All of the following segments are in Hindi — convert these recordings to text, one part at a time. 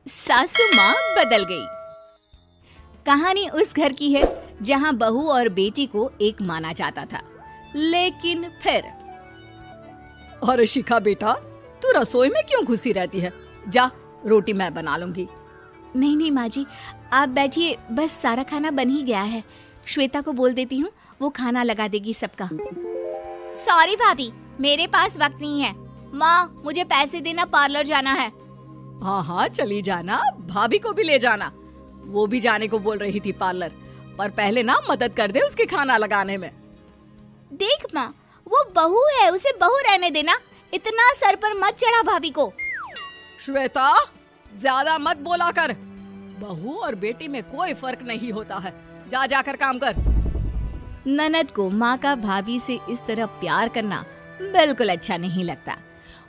सासू माँ बदल गई। कहानी उस घर की है जहाँ बहू और बेटी को एक माना जाता था, लेकिन फिर अरे शिखा बेटा, तू रसोई में क्यों घुसी रहती है? जा, रोटी मैं बना लूंगी। नहीं नहीं माँ जी, आप बैठिए, बस सारा खाना बन ही गया है। श्वेता को बोल देती हूँ, वो खाना लगा देगी सबका। सॉरी भाभी, मेरे पास वक्त नहीं है। माँ, मुझे पैसे देना, पार्लर जाना है। हाँ हाँ चली जाना, भाभी को भी ले जाना। वो भी जाने को बोल रही थी पार्लर, पर पहले ना मदद कर दे उसके खाना लगाने में। देख माँ, वो बहू है, उसे बहू रहने देना, इतना सर पर मत चढ़ा भाभी को। श्वेता, ज्यादा मत बोला कर। बहू और बेटी में कोई फर्क नहीं होता है। जा जाकर काम कर। ननद को माँ का भाभी से इस तरह प्यार करना बिल्कुल अच्छा नहीं लगता।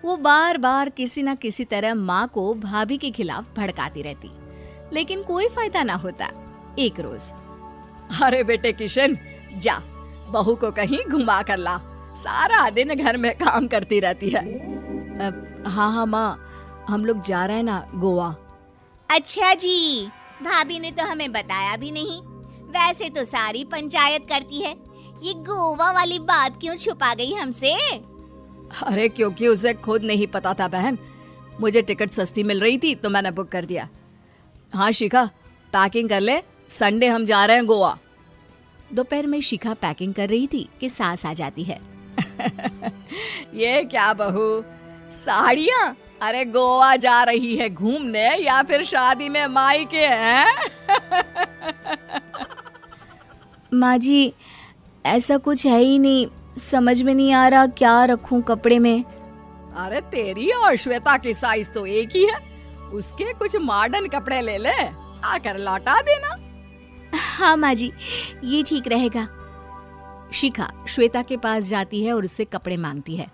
वो बार बार किसी न किसी तरह माँ को भाभी के खिलाफ भड़काती रहती, लेकिन कोई फायदा ना होता। एक रोज, अरे बेटे किशन, जा बहू को कहीं घुमा कर ला, सारा दिन घर में काम करती रहती है। हाँ हाँ माँ, हम लोग जा रहे हैं ना गोवा। अच्छा जी, भाभी ने तो हमें बताया भी नहीं। वैसे तो सारी पंचायत करती है, ये गोवा वाली बात क्यों छुपा गई हमसे? अरे क्योंकि उसे खुद नहीं पता था बहन। मुझे टिकट सस्ती मिल रही थी तो मैंने बुक कर दिया। हाँ शिखा, पैकिंग कर ले, संडे हम जा रहे हैं गोवा। दोपहर में शिखा पैकिंग कर रही थी कि सास आ जाती है। ये क्या बहू, साड़ियाँ? अरे गोवा जा रही है घूमने या फिर शादी में मायके हैं? माँ जी, ऐसा कुछ है ही नहीं, समझ में नहीं आ रहा क्या रखूं कपड़े में। अरे तेरी और श्वेता की साइज तो एक ही है, उसके कुछ मॉडर्न कपड़े ले ले, आकर लौटा देना। हाँ माँ जी, ये ठीक रहेगा। शिखा श्वेता के पास जाती है और उससे कपड़े मांगती है।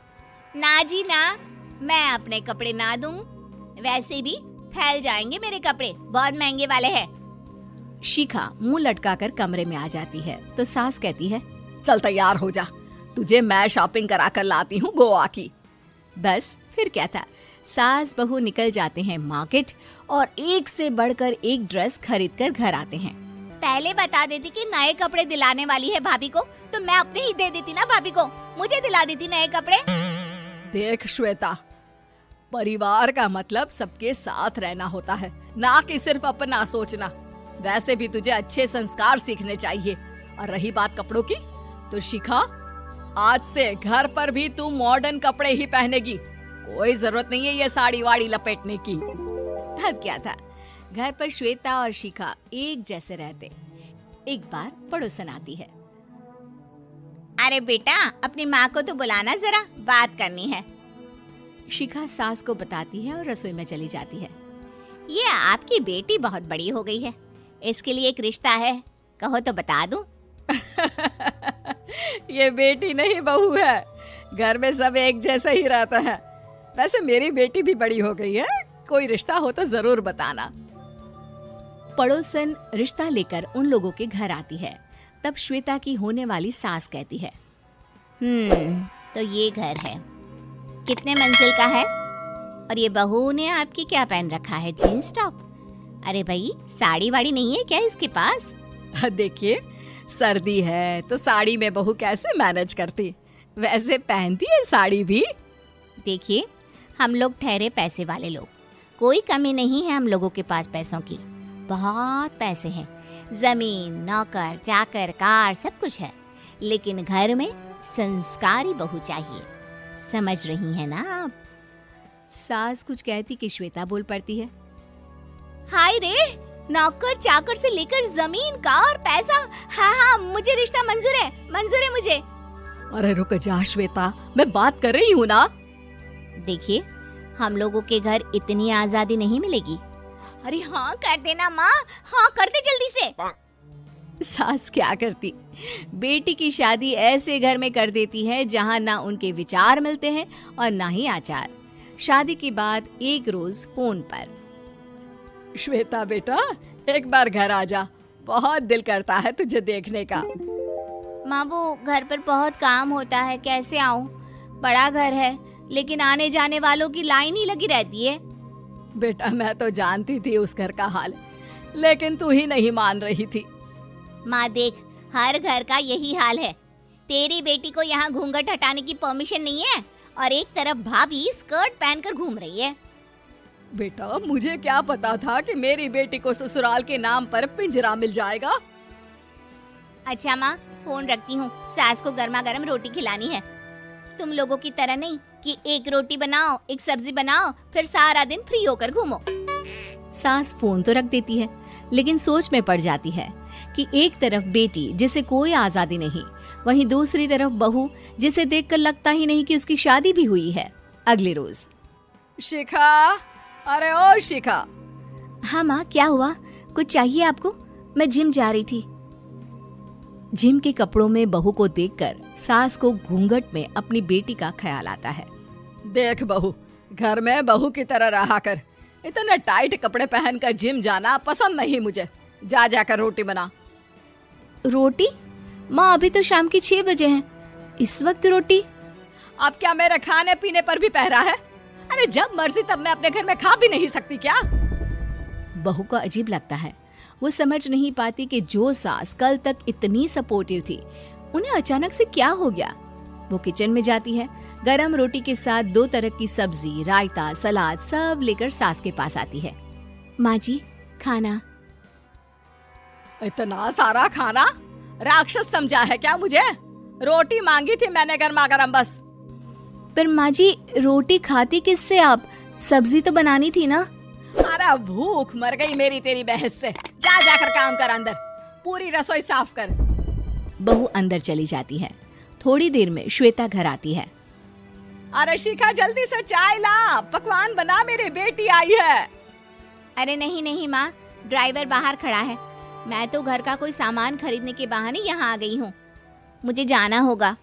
ना जी ना, मैं अपने कपड़े ना दूं, वैसे भी फैल जाएंगे मेरे कपड़े, बहुत महंगे वाले हैं। शिखा मुंह लटकाकर कमरे में आ जाती है तो सास कहती है, चल तैयार हो जा, तुझे मैं शॉपिंग करा कर लाती हूँ गोवा की। बस फिर क्या था, सास बहू निकल जाते हैं मार्केट और एक से बढ़कर एक ड्रेस खरीद कर घर आते हैं। पहले बता देती कि नए कपड़े दिलाने वाली है भाभी को, तो मैं अपने ही दे देती ना भाभी को, मुझे दिला देती नए कपड़े। देख श्वेता, परिवार का मतलब सबके साथ रहना होता है, ना कि सिर्फ अपना सोचना। वैसे भी तुझे अच्छे संस्कार सीखने चाहिए। और रही बात कपड़ों की, तो शिखा, आज से घर पर भी तू मॉडर्न कपड़े ही पहनेगी। कोई जरूरत नहीं है ये साड़ी वाड़ी लपेटने की। अब क्या था, घर पर श्वेता और शिखा एक जैसे रहते। एक बार पड़ोसन आती है। अरे बेटा, अपनी माँ को तो बुलाना, जरा बात करनी है। शिखा सास को बताती है और रसोई में चली जाती है। ये आपकी बेटी बहुत बड़ी हो गई है, इसके लिए एक रिश्ता है, कहो तो बता दूं। ये बेटी नहीं बहू है, घर में सब एक जैसा ही रहता है। वैसे मेरी बेटी भी बड़ी हो गई है, कोई रिश्ता हो तो जरूर बताना। पड़ोसन रिश्ता लेकर उन लोगों के घर आती है। तब श्वेता की होने वाली सास कहती है, तो ये घर है, कितने मंजिल का है? और ये बहू ने आपकी क्या पहन रखा है, जीन्स टॉप? अरे भाई, साड़ी वाड़ी नहीं है क्या इसके पास? देखिए, सर्दी है तो साड़ी में बहू कैसे मैनेज करती, वैसे पहनती है साड़ी भी। देखिए, हम लोग ठहरे पैसे वाले लोग, कोई कमी नहीं है हम लोगों के पास पैसों की, बहुत पैसे हैं, जमीन, नौकर चाकर, कार, सब कुछ है, लेकिन घर में संस्कारी बहू चाहिए, समझ रही हैं ना आप? सास कुछ कहती कि श्वेता बोल पड़ती है, हाय रे, नौकर चाकर से लेकर जमीन, कार, पैसा, हाँ, मुझे रिश्ता मंजूर है मुझे। अरे रुक जा श्वेता, मैं बात कर रही हूँ ना। देखिए, हम लोगों के घर इतनी आजादी नहीं मिलेगी। अरे हाँ कर देना माँ, हाँ कर दे जल्दी से। सास क्या करती, बेटी की शादी ऐसे घर में कर देती है जहाँ ना उनके विचार मिलते हैं और ना ही आचार। शादी के बाद एक रोज फोन पर, श्वेता बेटा, एक बार घर आ जा, बहुत दिल करता है तुझे देखने का। माँ, वो घर पर बहुत काम होता है, कैसे आऊँ? बड़ा घर है, लेकिन आने जाने वालों की लाइन ही लगी रहती है। बेटा मैं तो जानती थी उस घर का हाल, लेकिन तू ही नहीं मान रही थी। माँ देख, हर घर का यही हाल है। तेरी बेटी को यहाँ घूंघट हटाने की परमिशन नहीं है और एक तरफ भाभी स्कर्ट पहनकर घूम रही है। बेटा मुझे क्या पता था कि मेरी बेटी को ससुराल के नाम पर पिंजरा मिल जाएगा। अच्छा माँ, फोन रखती हूँ, सास को गर्मा गर्म रोटी खिलानी है। तुम लोगों की तरह नहीं कि एक रोटी बनाओ, एक सब्जी बनाओ, फिर सारा दिन फ्री होकर घूमो। सास फोन तो रख देती है, लेकिन सोच में पड़ जाती है कि एक तरफ बेटी जिसे कोई आजादी नहीं, वहीं दूसरी तरफ बहू जिसे देखकर लगता ही नहीं कि उसकी शादी भी हुई है। अगले रोज। शिखा, अरे ओ शिखा। हाँ माँ, क्या हुआ? कुछ चाहिए आपको? मैं जिम जा रही थी। जिम के कपड़ों में बहू को देखकर सास को घूंघट में अपनी बेटी का ख्याल आता है। देख बहू, घर में बहू की तरह रहा कर। इतने टाइट कपड़े पहनकर जिम जाना पसंद नहीं मुझे। जा जाकर रोटी बना। रोटी? माँ अभी तो शाम की 6 बजे हैं, इस वक्त रोटी? अब क्या मेरे खाने पीने पर भी पहरा है? अरे जब मर्जी तब मैं अपने घर में खा भी नहीं सकती क्या? बहू को अजीब लगता है। वो समझ नहीं पाती कि जो सास कल तक इतनी सपोर्टिव थी, उन्हें अचानक से क्या हो गया। वो किचन में जाती है, गरम रोटी के साथ 2 तरह की सब्जी, रायता, सलाद सब लेकर सास के पास आती है। माँ जी, खाना। इतना सारा खाना? राक्षस समझा है क्या मुझे? रोटी मांगी थी मैंने गर्मा गर्म बस। पर माँ जी, रोटी खाती किससे आप? सब्जी तो बनानी थी ना। अरे भूख मर गई मेरी तेरी बहस से। जा जाकर काम कर, अंदर पूरी रसोई साफ कर। बहू अंदर चली जाती है। थोड़ी देर में श्वेता घर आती है। अरे शिखा, जल्दी से चाय ला, पकवान बना, मेरी बेटी आई है। अरे नहीं नहीं माँ, ड्राइवर बाहर खड़ा है। मैं तो घर का कोई सामान खरीदने के बहाने यहाँ आ गई हूँ, मुझे जाना होगा।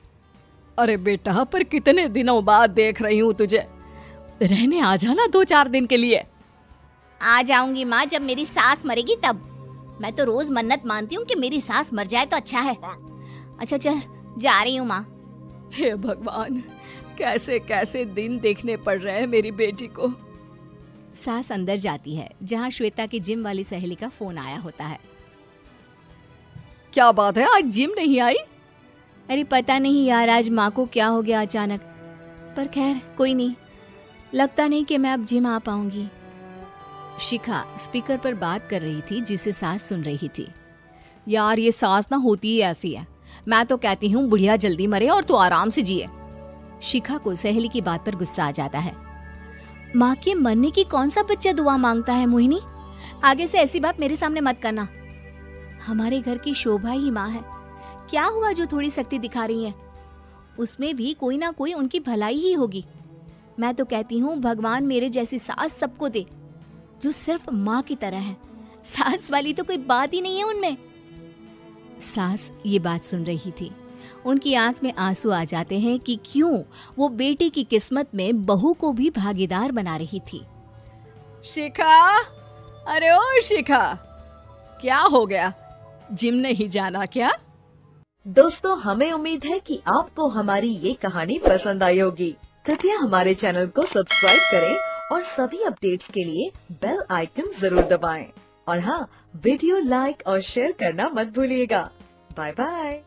अरे बेटा, पर कितने दिनों बाद देख रही हूँ तुझे, रहने आ जाना 2-4 दिन के लिए। आ जाऊंगी माँ, जब मेरी सास मरेगी तब। मैं तो रोज मन्नत मानती हूँ कि मेरी सास मर जाए तो अच्छा है। अच्छा चल, जा रही हूँ माँ। हे भगवान, कैसे कैसे दिन देखने पड़ रहे हैं मेरी बेटी को। सास अंदर जाती है, जहाँ श्वेता की जिम वाली सहेली का फोन आया होता है। क्या बात है, आज जिम नहीं आई? अरे पता नहीं यार, आज माँ को क्या हो गया अचानक। पर खैर कोई नहीं, लगता नहीं कि मैं अब जिम आ पाऊंगी। शिखा स्पीकर पर बात कर रही थी, जिसे सास सुन रही थी। यार ये सास ना होती ही ऐसी है। मैं तो कहती हूँ बुढ़िया जल्दी मरे और तू आराम से जिए। शिखा को सहेली की बात पर गुस्सा आ जाता है। माँ के मरने की कौन सा बच्चा दुआ मांगता है मोहिनी? आगे से ऐसी बात मेरे सामने मत करना। हमारे घर की शोभा ही माँ है। क्या हुआ जो थोड़ी सख्ती दिखा रही है? उसमें भी कोई ना कोई उनकी भलाई ही होगी। मैं तो कहती हूँ भगवान मेरे जैसी सास सबको दे, जो सिर्फ माँ की तरह है। सास वाली तो कोई बात ही नहीं है उनमें। सास ये बात सुन रही थी। उनकी आंख में आंसू आ जाते हैं कि क्यों वो बेटी की किस्मत में बहू को भी भागीदार बना रही थी। शिखा, अरे ओ शिखा, क्या हो गया? जिम नहीं जाना क्या? दोस्तों, हमें उम्मीद है कि आपको हमारी ये कहानी पसंद आई होगी। कृपया हमारे चैनल को सब्सक्राइब करें और सभी अपडेट्स के लिए बेल आइकन जरूर दबाएं। और हाँ, वीडियो लाइक और शेयर करना मत भूलिएगा। Bye bye.